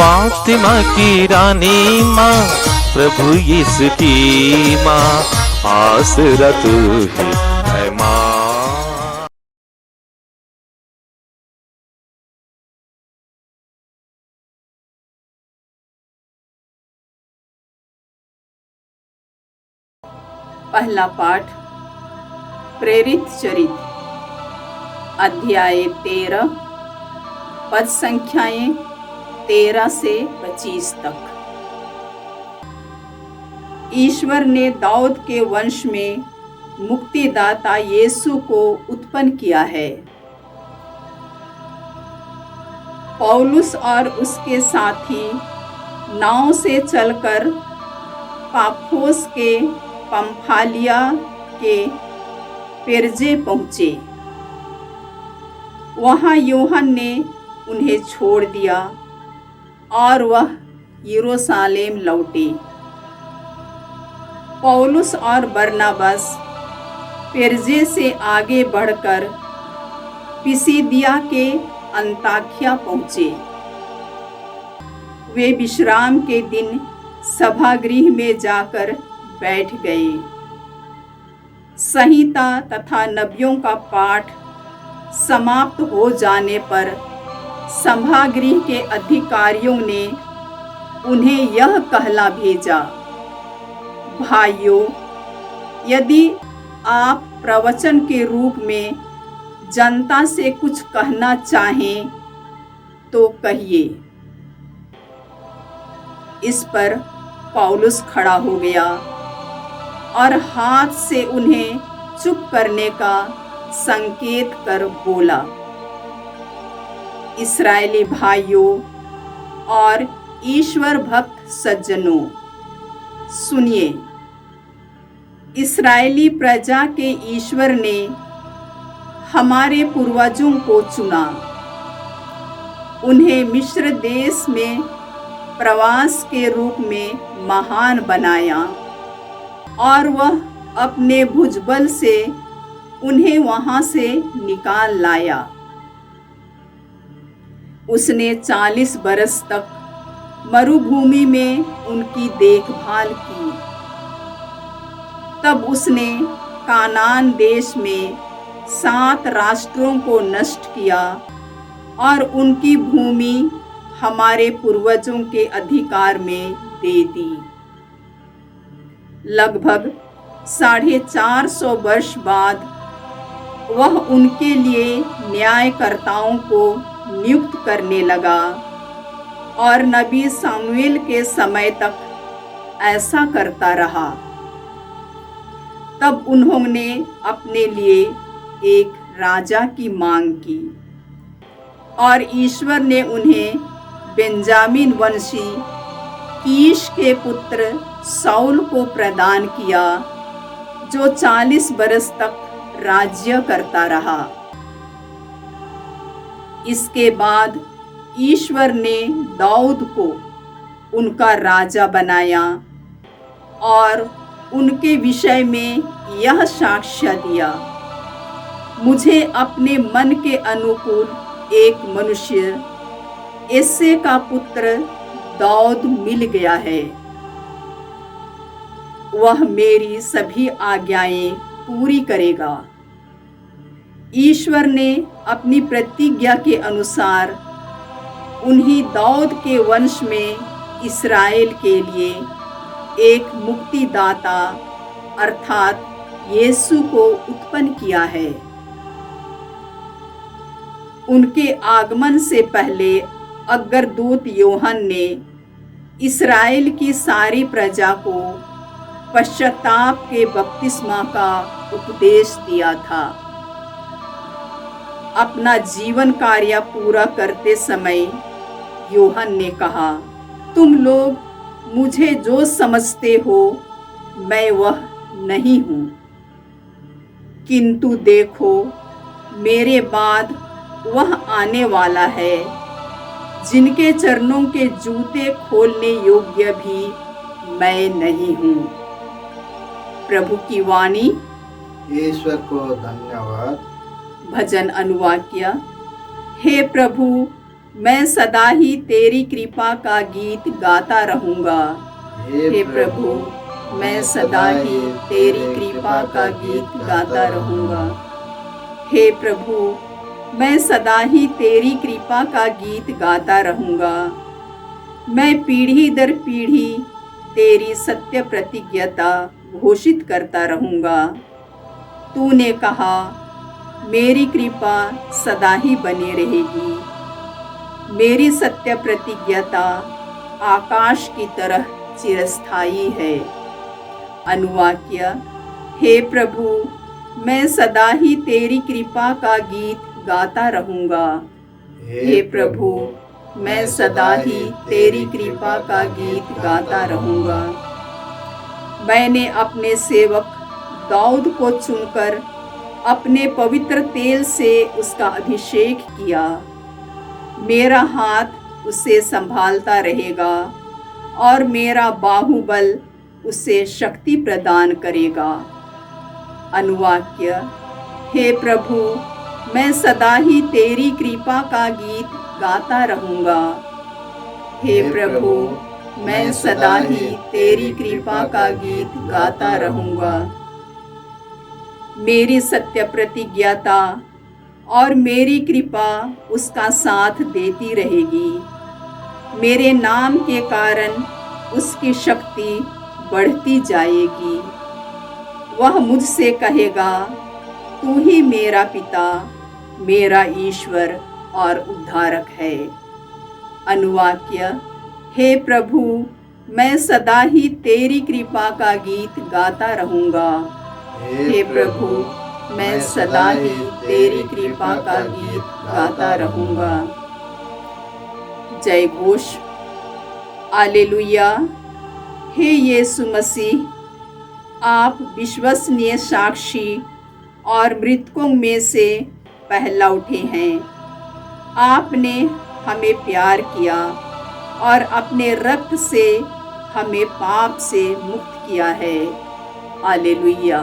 फातिमा की रानी माँ, प्रभु यीशु की माँ, आसरा तू ही है माँ। पहला पाठ प्रेरित चरित्र, अध्याय 13, पद संख्याएं 13 से 25 तक। ईश्वर ने दाऊद के वंश में मुक्तिदाता यीशु को उत्पन्न किया है। पौलुस और उसके साथी नाव से चलकर पाफोस के पंफालिया के पेरजे पहुँचे। वहाँ यूहन्ना ने उन्हें छोड़ दिया और वह यरूशलेम लौटे। पौलुस और बरनबास पेरजे से आगे बढ़कर पिसिदिया के अंताकिया पहुँचे। वे विश्राम के दिन सभागृह में जाकर बैठ गए। संहिता तथा नबियों का पाठ समाप्त हो जाने पर सभागृह के अधिकारियों ने उन्हें यह कहला भेजा, भाइयों, यदि आप प्रवचन के रूप में जनता से कुछ कहना चाहें तो कहिए। इस पर पौलुस खड़ा हो गया और हाथ से उन्हें चुप करने का संकेत कर बोला, इस्राएली भाइयों और ईश्वर भक्त सज्जनों, सुनिए। इस्राएली प्रजा के ईश्वर ने हमारे पूर्वजों को चुना, उन्हें मिस्र देश में प्रवास के रूप में महान बनाया और वह अपने भुजबल से उन्हें वहां से निकाल लाया। उसने 40 बरस तक मरुभूमि में उनकी देखभाल की। तब उसने कानान देश में 7 राष्ट्रों को नष्ट किया और उनकी भूमि हमारे पूर्वजों के अधिकार में दे दी। लगभग 450 वर्ष बाद वह उनके लिए न्यायकर्ताओं को नियुक्त करने लगा और नबी सामुएल के समय तक ऐसा करता रहा। तब उन्होंने अपने लिए एक राजा की मांग की और ईश्वर ने उन्हें बेंजामिन वंशी कीश के पुत्र शाऊल को प्रदान किया, जो 40 बरस तक राज्य करता रहा। इसके बाद ईश्वर ने दाऊद को उनका राजा बनाया और उनके विषय में यह साक्ष्य दिया, मुझे अपने मन के अनुकूल एक मनुष्य, यिशै का पुत्र दाऊद मिल गया है। वह मेरी सभी आज्ञाएं पूरी करेगा। ईश्वर ने अपनी प्रतिज्ञा के अनुसार उन्हीं दाऊद के वंश में इस्राएल के लिए एक मुक्तिदाता अर्थात यीशु को उत्पन्न किया है। उनके आगमन से पहले अग्रदूत यूहन्ना ने इस्राएल की सारी प्रजा को पश्चाताप के बपतिस्मा का उपदेश दिया था। अपना जीवन कार्य पूरा करते समय यूहन्ना ने कहा, तुम लोग मुझे जो समझते हो मैं वह नहीं हूँ, किंतु देखो मेरे बाद वह आने वाला है जिनके चरणों के जूते खोलने योग्य भी मैं नहीं हूँ। प्रभु की वाणी। ईश्वर को धन्यवाद। भजन अनुवाक्य। हे प्रभु, मैं सदा ही तेरी कृपा का गीत गाता रहूँगा। हे प्रभु, मैं सदा ही तेरी कृपा का गीत गाता रहूँगा। हे प्रभु, मैं सदा ही तेरी कृपा का गीत गाता रहूँगा। मैं पीढ़ी दर पीढ़ी तेरी सत्य प्रतिज्ञता घोषित करता रहूँगा। तूने कहा, मेरी कृपा सदा ही बनी रहेगी। मेरी सत्य प्रतिज्ञता आकाश की तरह चिरस्थायी है। अनुवाक्य: हे प्रभु, मैं सदा ही तेरी कृपा का गीत गाता रहूँगा। हे प्रभु, मैं सदा ही तेरी कृपा का गीत गाता रहूँगा। मैंने अपने सेवक दाऊद को चुनकर अपने पवित्र तेल से उसका अभिषेक किया। मेरा हाथ उसे संभालता रहेगा और मेरा बाहुबल उसे शक्ति प्रदान करेगा। अनुवाक्य: हे प्रभु, मैं सदा ही तेरी कृपा का गीत गाता रहूँगा। हे प्रभु, मैं सदा ही तेरी कृपा का गीत गाता रहूँगा। मेरी सत्य प्रतिज्ञता और मेरी कृपा उसका साथ देती रहेगी। मेरे नाम के कारण उसकी शक्ति बढ़ती जाएगी। वह मुझसे कहेगा, तू ही मेरा पिता, मेरा ईश्वर और उद्धारक है। अनुवाक्य: हे प्रभु, मैं सदा ही तेरी कृपा का गीत गाता रहूँगा। हे प्रभु, मैं सदा ही तेरी कृपा का गीत गाता रहूँगा। जय घोष। हालेलुया। हे यीशु मसीह, आप विश्वसनीय साक्षी और मृतकों में से पहला उठे हैं। आपने हमें प्यार किया और अपने रक्त से हमें पाप से मुक्त किया है। हालेलुया।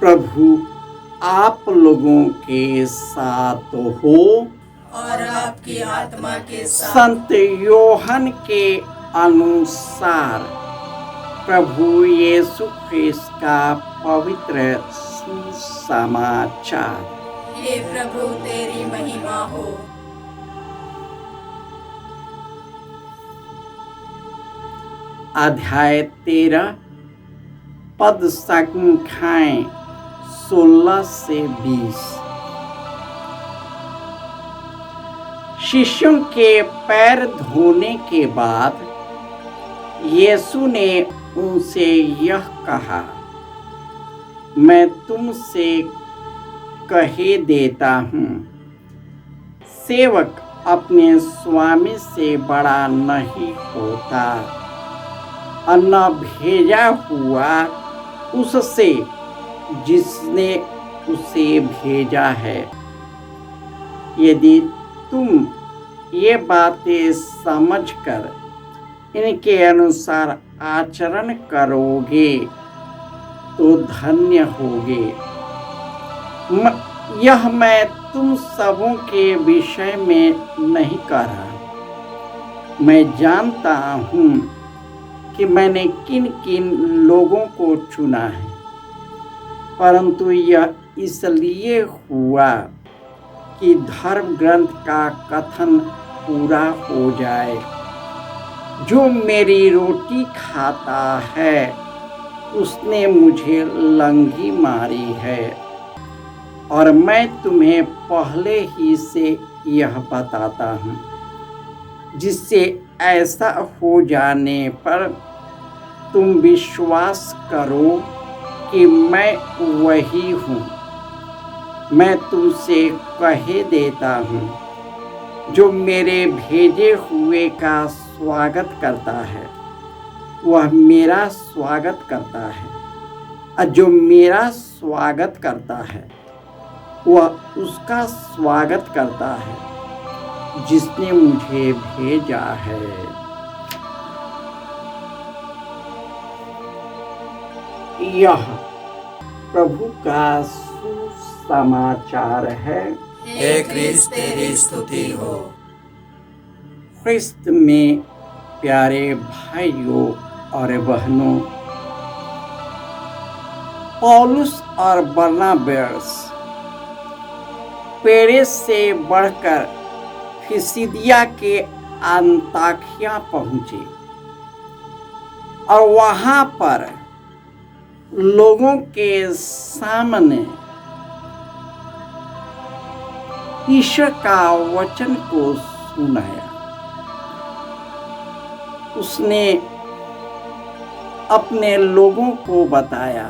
प्रभु आप लोगों के साथ हो और आपकी आत्मा के साथ। संत योहन के अनुसार प्रभु यीशु ख्रिस्त का पवित्र सुसमाचार। हे प्रभु, तेरी महिमा हो। अध्याय 13 पद संख्याएं 16 से 20। शिष्यों के पैर धोने के बाद यीशु ने उनसे यह कहा, मैं तुमसे कहे देता हूँ, सेवक अपने स्वामी से बड़ा नहीं होता और न भेजा हुआ उससे जिसने उसे भेजा है। यदि तुम ये बातें समझकर इनके अनुसार आचरण करोगे तो धन्य होगे। यह मैं तुम सबों के विषय में नहीं कह रहा। मैं जानता हूँ कि मैंने किन किन लोगों को चुना है, परंतु यह इसलिए हुआ कि धर्म ग्रंथ का कथन पूरा हो जाए। जो मेरी रोटी खाता है उसने मुझे लंगी मारी है। और मैं तुम्हें पहले ही से यह बताता हूँ, जिससे ऐसा हो जाने पर तुम विश्वास करो कि मैं वही हूँ। मैं तुमसे कहे देता हूँ, जो मेरे भेजे हुए का स्वागत करता है वह मेरा स्वागत करता है, और जो मेरा स्वागत करता है वह उसका स्वागत करता है जिसने मुझे भेजा है। यह प्रभु का सुसमाचार है। हे क्रिस्त तेरी स्तुति हो। ख्रिस्त में प्यारे भाइयों और बहनों, पौलुस और बरनबास पेरेस से बढ़कर फिसिदिया के अंताकिया पहुंचे और वहां पर लोगों के सामने ईश्वर का वचन को सुनाया। उसने अपने लोगों को बताया,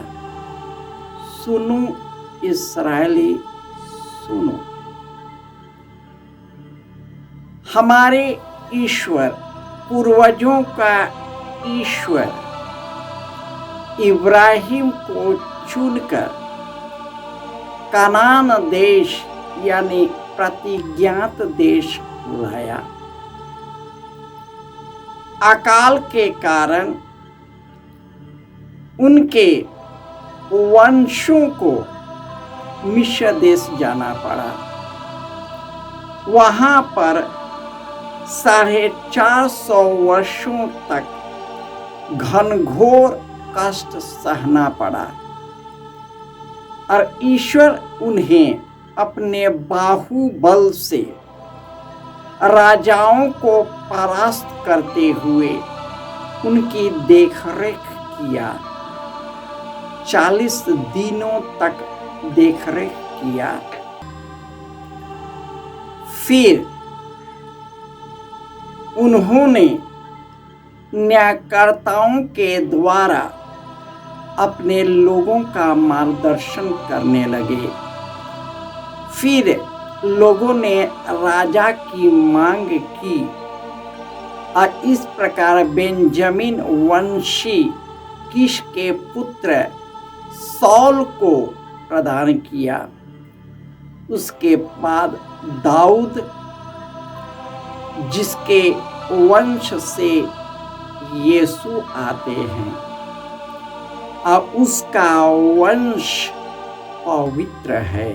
सुनो इस्राएली सुनो, हमारे ईश्वर, पूर्वजों का ईश्वर इब्राहिम को चुनकर कनान देश यानी प्रतिज्ञात देश लाया। अकाल के कारण उनके वंशों को मिस्र देश जाना पड़ा। वहां पर 450 वर्षों तक घनघोर कष्ट सहना पड़ा और ईश्वर उन्हें अपने बाहुबल से राजाओं को परास्त करते हुए उनकी देखरेख किया। 40 दिनों तक देखरेख किया। फिर उन्होंने न्यायकर्ताओं के द्वारा अपने लोगों का मार्गदर्शन करने लगे। फिर लोगों ने राजा की मांग की और इस प्रकार बेंजामिन वंशी कीश के पुत्र सौल को प्रदान किया। उसके बाद दाऊद, जिसके वंश से यीशु आते हैं, और उसका वंश पवित्र है।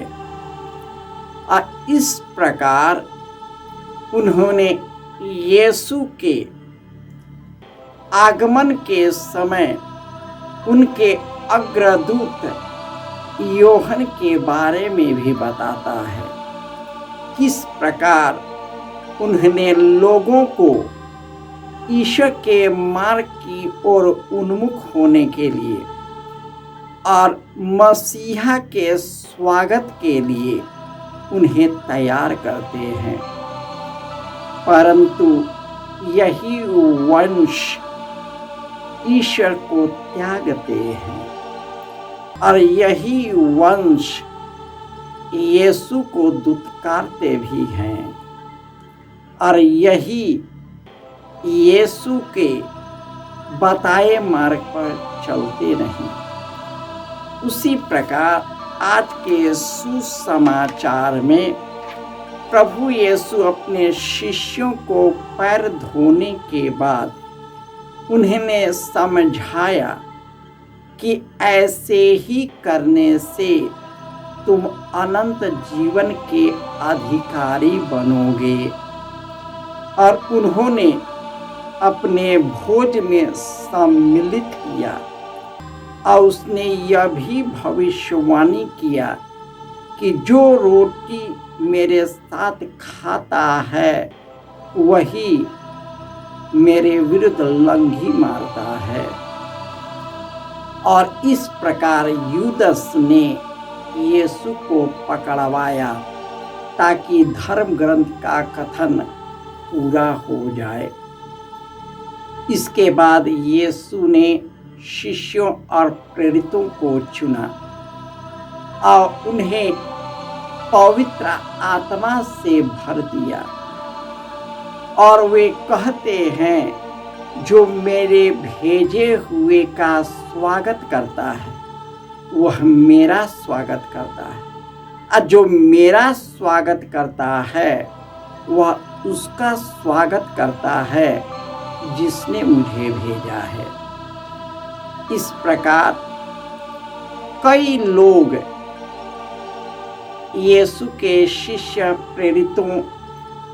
और इस प्रकार उन्होंने यीशु के आगमन के समय उनके अग्रदूत योहन के बारे में भी बताता है, किस प्रकार उन्होंने लोगों को ईश्वर के मार्ग की ओर उन्मुख होने के लिए और मसीहा के स्वागत के लिए उन्हें तैयार करते हैं। परंतु यही वंश ईश्वर को त्यागते हैं और यही वंश यीशु को दुत्कारते भी हैं और यही यीशु के बताए मार्ग पर चलते नहीं। उसी प्रकार आज के सुसमाचार में प्रभु यीशु अपने शिष्यों को पैर धोने के बाद उन्हें समझाया कि ऐसे ही करने से तुम अनंत जीवन के अधिकारी बनोगे। और उन्होंने अपने भोज में सम्मिलित किया और उसने यह भी भविष्यवाणी किया कि जो रोटी मेरे साथ खाता है वही मेरे विरुद्ध लंघी मारता है। और इस प्रकार यूदस ने यीशु को पकड़वाया ताकि धर्म ग्रंथ का कथन पूरा हो जाए। इसके बाद यीशु ने शिष्यों और प्रेरितों को चुना और उन्हें पवित्र आत्मा से भर दिया और वे कहते हैं, जो मेरे भेजे हुए का स्वागत करता है वह मेरा स्वागत करता है, और जो मेरा स्वागत करता है वह उसका स्वागत करता है जिसने मुझे भेजा है। इस प्रकार कई लोग यीशु के शिष्य प्रेरितों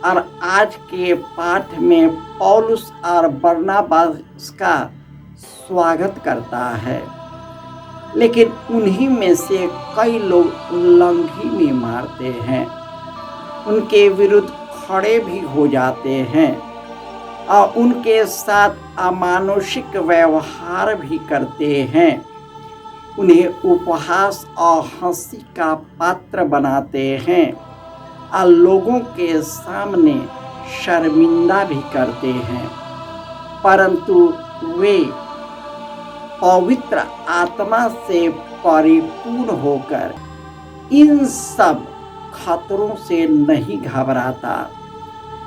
और आज के पाठ में पौलुस और बरनबास का स्वागत करता है, लेकिन उन्हीं में से कई लोग उल्लंघी में मारते हैं, उनके विरुद्ध खड़े भी हो जाते हैं और उनके साथ अमानुषिक व्यवहार भी करते हैं, उन्हें उपहास और हंसी का पात्र बनाते हैं और लोगों के सामने शर्मिंदा भी करते हैं, परंतु वे पवित्र आत्मा से परिपूर्ण होकर इन सब खतरों से नहीं घबराता।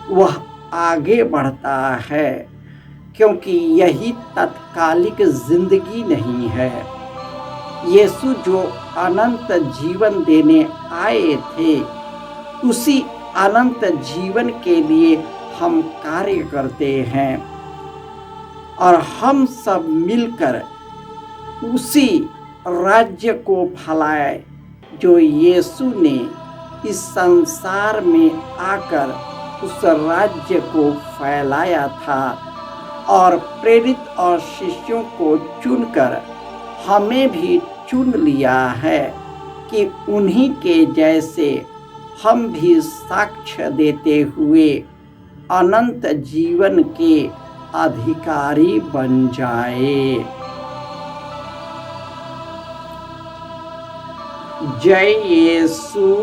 वह आगे बढ़ता है, क्योंकि यही तात्कालिक जिंदगी नहीं है। यीशु जो अनंत जीवन देने आए थे, उसी अनंत जीवन के लिए हम कार्य करते हैं और हम सब मिलकर उसी राज्य को फैलाए जो यीशु ने इस संसार में आकर उस राज्य को फैलाया था और प्रेरित और शिष्यों को चुनकर हमें भी चुन लिया है कि उन्हीं के जैसे हम भी साक्ष्य देते हुए अनंत जीवन के अधिकारी बन जाए। जय यीशु।